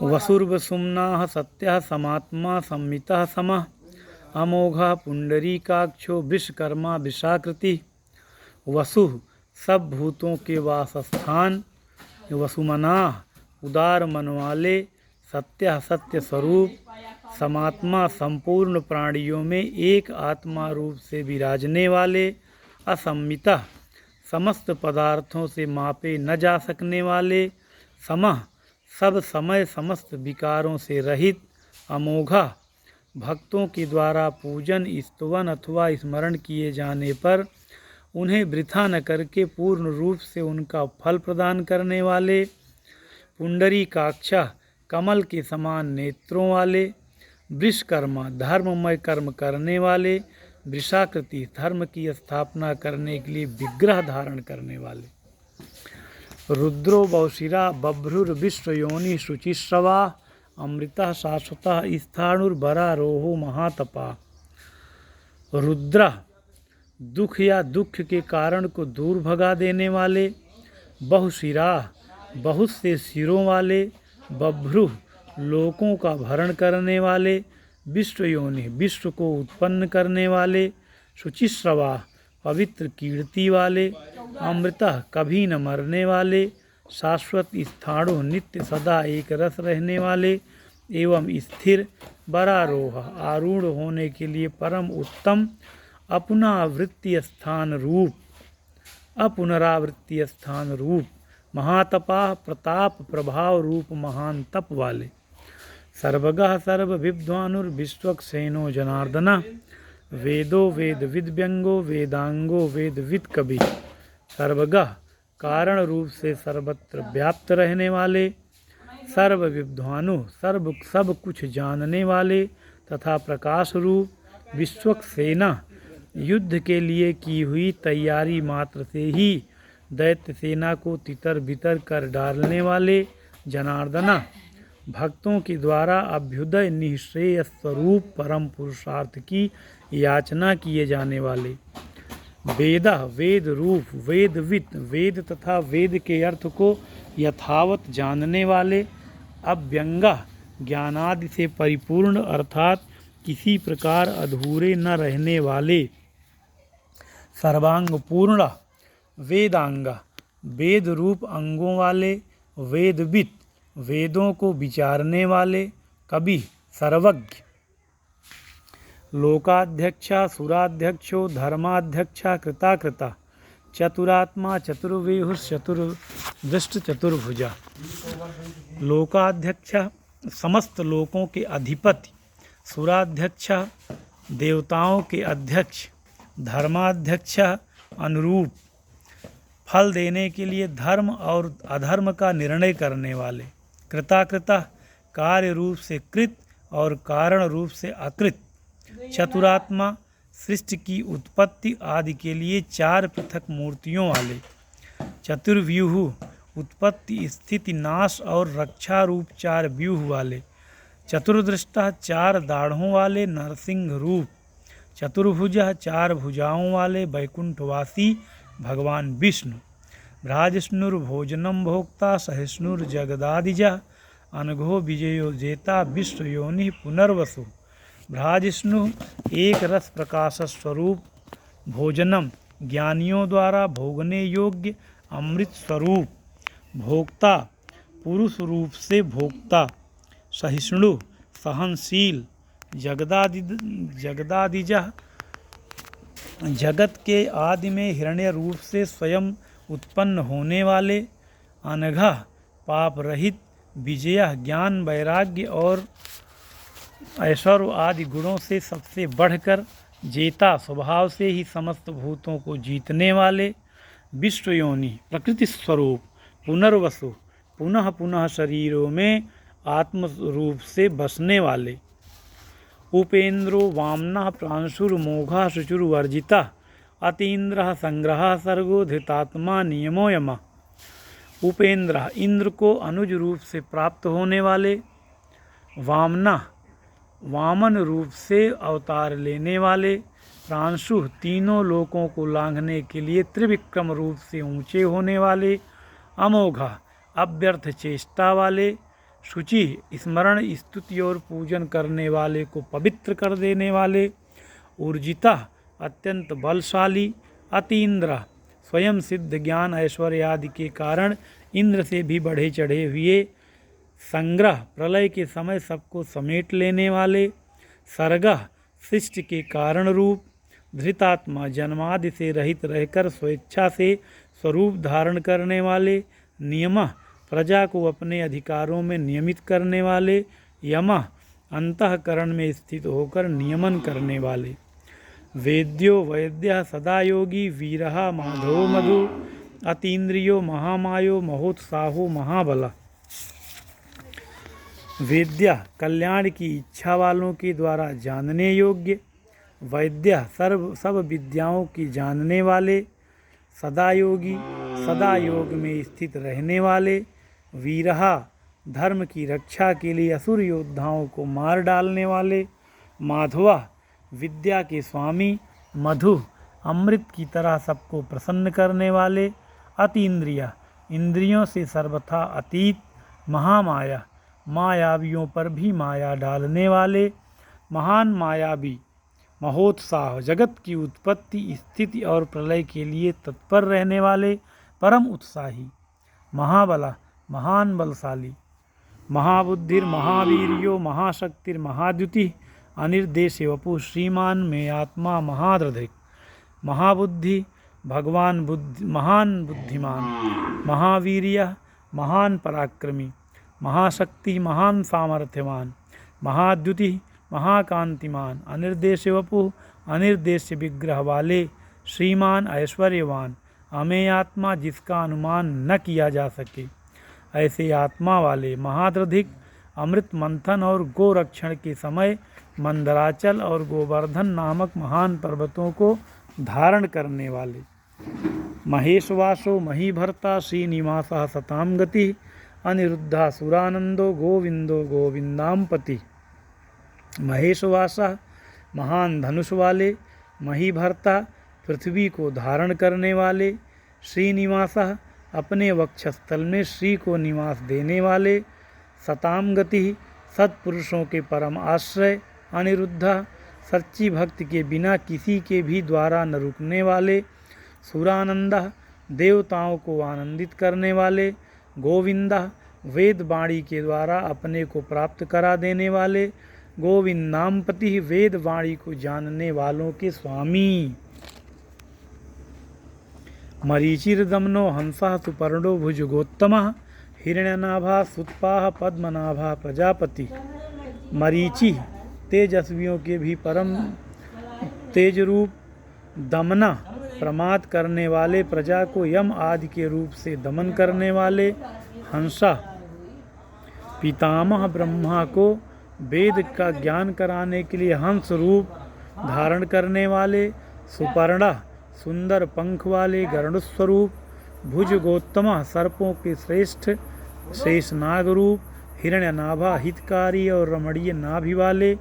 वसुर्वसुम्नाः सत्यः समात्मा संमितः समः अमोघः पुंडरीकाक्षो विश्वकर्मा विशाकृति। वसु सब भूतों के वासस्थान, वसुमनाः उदार मन वाले, सत्य सत्य स्वरूप, समात्मा संपूर्ण प्राणियों में एक आत्मा रूप से विराजने वाले, असम्मितः समस्त पदार्थों से मापे न जा सकने वाले, समः सब समय समस्त विकारों से रहित, अमोघा भक्तों के द्वारा पूजन स्तुवन अथवा स्मरण किए जाने पर उन्हें वृथा न करके पूर्ण रूप से उनका फल प्रदान करने वाले, पुंडरीकाक्षा कमल के समान नेत्रों वाले, विश्वकर्मा धर्ममय कर्म करने वाले, वृषाकृति धर्म की स्थापना करने के लिए विग्रह धारण करने वाले, रुद्रो बौशिरा बभ्रुर्विश्वयोनि शुचिश्रवा अमृतः शाश्वतः स्थाणुर्बरारोहो महातपा। रुद्र दुख या दुख के कारण को दूर भगा देने वाले, बहुशिरा बहुत से सिरों वाले, बभ्रु लोकों का भरण करने वाले, विश्वयोनि विश्व को उत्पन्न करने वाले, शुचिश्रवा पवित्र कीर्ति वाले, अमृतः कभी न मरने वाले, शाश्वत स्थाणु नित्य सदा एक रस रहने वाले, एवं स्थिर बरारोह आरूढ़ होने के लिए परम उत्तम अपुनरावृत्ति स्थान रूप महातपा प्रताप प्रभाव रूप महान तप वाले, सर्वगः सर्वविद्वानुर्विश्वक्सेनो जनार्दन, वेदो वेद विद्व्यंगो वेदांगो वेद विद कवि, सर्वगः कारण रूप से सर्वत्र व्याप्त रहने वाले, सर्व विद्वानु सब कुछ जानने वाले तथा प्रकाश रूप, विश्वक्सेना युद्ध के लिए की हुई तैयारी मात्र से ही दैत्य सेना को तितर बितर कर डालने वाले, जनार्दना भक्तों के द्वारा अभ्युदय निःश्रेय स्वरूप परम पुरुषार्थ की याचना किए जाने वाले, वेदा वेद रूप वेदविद वेद तथा वेद के अर्थ को यथावत जानने वाले, अव्यंगा ज्ञानादि से परिपूर्ण अर्थात किसी प्रकार अधूरे न रहने वाले, सर्वांग पूर्ण वेदांगा वेद रूप अंगों वाले, वेदविद वेदों को विचारने वाले, कवि सर्वज्ञ, लोकाध्यक्षा सुराध्यक्षो धर्माध्यक्षा कृता, चतुरात्मा चतुर्वेहुश्चतुर्दृष्ट चतुर्भुजा। लोकाध्यक्षा समस्त लोकों के अधिपति, सुराध्यक्षा देवताओं के अध्यक्ष, धर्माध्यक्षा अनुरूप फल देने के लिए धर्म और अधर्म का निर्णय करने वाले, कृता कार्य रूप से कृत और कारण रूप से अकृत, चतुरात्मा सृष्टि की उत्पत्ति आदि के लिए चार पृथक मूर्तियों वाले, चतुर्व्यूह उत्पत्ति स्थिति नाश और रक्षा रूप चार व्यूह वाले, चतुर्दृष्टा चार दाढ़ों वाले नरसिंह रूप, चतुर्भुजा चार भुजाओं वाले वैकुंठवासी भगवान विष्णु, भ्राजिष्णुर्भोजनम भोक्ता सहिष्णुर्जगदादिजा अनघो विजयो जेता विश्वयोनि पुनर्वसु। भ्राजिष्णु एक रस प्रकाश स्वरूप, भोजनम ज्ञानियों द्वारा भोगने योग्य अमृत स्वरूप, भोक्ता पुरुष रूप से भोक्ता, सहिष्णु सहनशील, जगदादिजा जगत के आदि में हिरण्य रूप से स्वयं उत्पन्न होने वाले, अनघा पाप रहित, विजया ज्ञान वैराग्य और ऐश्वर्य आदि गुणों से सबसे बढ़कर, जेता स्वभाव से ही समस्त भूतों को जीतने वाले, विश्वयोनि प्रकृति स्वरूप, पुनर्वसु पुनः पुनः शरीरों में आत्म रूप से बसने वाले, उपेन्द्रो वामना प्रांशुर्मोघा शुचुर्वर्जिता अतीन्द्र संग्रह सर्गो धृतात्मा नियमो यमा। उपेन्द्र इंद्र को अनुज रूप से प्राप्त होने वाले, वामना वामन रूप से अवतार लेने वाले, प्रांशु तीनों लोकों को लांघने के लिए त्रिविक्रम रूप से ऊंचे होने वाले, अमोघा अव्यर्थ चेष्टा वाले, शुचि, स्मरण, स्तुति और पूजन करने वाले को पवित्र कर देने वाले। ऊर्जिता, अत्यंत बलशाली। अतीन्द्र, स्वयं सिद्ध ज्ञान ऐश्वर्य आदि के कारण इंद्र से भी बढ़े चढ़े हुए। संग्रह, प्रलय के समय सबको समेट लेने वाले। सर्गः, सृष्टि के कारण रूप। धृतात्मा, जन्मादि से रहित रहकर स्वेच्छा से स्वरूप धारण करने वाले। नियमः, प्रजा को अपने अधिकारों में नियमित करने वाले। यमः, अंतःकरण में स्थित होकर नियमन करने वाले। वेद्यो वैद्यः सदा योगी। वीरः माधवो मधु। अतीन्द्रियो महामायो महोत्साहो महाबला। वेद्या, कल्याण की इच्छा वालों के द्वारा जानने योग्य। वैद्य, सब विद्याओं की जानने वाले। सदा योगी, सदा योग में स्थित रहने वाले। वीरहा, धर्म की रक्षा के लिए असुर योद्धाओं को मार डालने वाले। माधवा, विद्या के स्वामी। मधु, अमृत की तरह सबको प्रसन्न करने वाले। अतीन्द्रिया, इंद्रियों से सर्वथा अतीत। महामाया, मायावियों पर भी माया डालने वाले। महान मायावी। महोत्साह, जगत की उत्पत्ति, स्थिति और प्रलय के लिए तत्पर रहने वाले परम उत्साही। महाबला, महान बलशाली। महाबुद्धिर महावीर्यो महाशक्तिर महाद्युति। अनिर्देश्य वपु श्रीमान में आत्मा महादृधिक। महाबुद्धि, भगवान महान बुद्धिमान। महावीर्य, महान पराक्रमी। महाशक्ति, महान सामर्थ्यवान। महाद्युति, महाकांतिमान। अनिर्देश्य वपु, अनिर्देश्य विग्रह वाले। श्रीमान, ऐश्वर्यवान। अमेय आत्मा, जिसका अनुमान न किया जा सके, ऐसे आत्मा वाले। महादृधिक, अमृत मंथन और गोरक्षण के समय मंदराचल और गोवर्धन नामक महान पर्वतों को धारण करने वाले। महेशवासो महीभर्ता। श्रीनिवासः सतां गति। अनिरुद्धा, सुरानंदो गोविंदो गोविंदाम्पति। महेशवासा, महान धनुष वाले। महीभर्ता, पृथ्वी को धारण करने वाले। श्रीनिवासः, अपने वक्षस्थल में श्री को निवास देने वाले। सताम गति, सत्पुरुषों के परम आश्रय। अनिरुद्धा, सच्ची भक्ति के बिना किसी के भी द्वारा न रुकने वाले। सुरानंदा, देवताओं को आनंदित करने वाले। गोविंदा, वेद वाणी के द्वारा अपने को प्राप्त करा देने वाले। गोविंदाम्पति, वेद वाणी को जानने वालों के स्वामी। मरीचिर्दमनो हंसः सुपर्णो भुजगोत्तमः। हिरण्यनाभा सुत्पाः पद्मनाभा प्रजापति। मरीचि, तेजस्वियों के भी परम तेज रूप। दमना, प्रमाद करने वाले, प्रजा को यम आदि के रूप से दमन करने वाले। हंसा, पितामह ब्रह्मा को वेद का ज्ञान कराने के लिए हंस रूप धारण करने वाले। सुपर्णा, सुंदर पंख वाले गरुड़स्वरूप। भुज गोत्तमा, सर्पों के श्रेष्ठ शेषनाग रूप। हिरण्यनाभा, हितकारी और रमणीय नाभि वाले।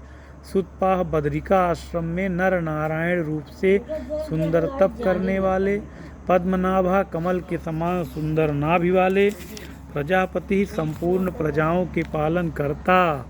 सुतपाह, बद्रिका आश्रम में नर नारायण रूप से सुंदर तप करने वाले। पद्मनाभा, कमल के समान सुंदर नाभि वाले। प्रजापति, संपूर्ण प्रजाओं के पालन करता।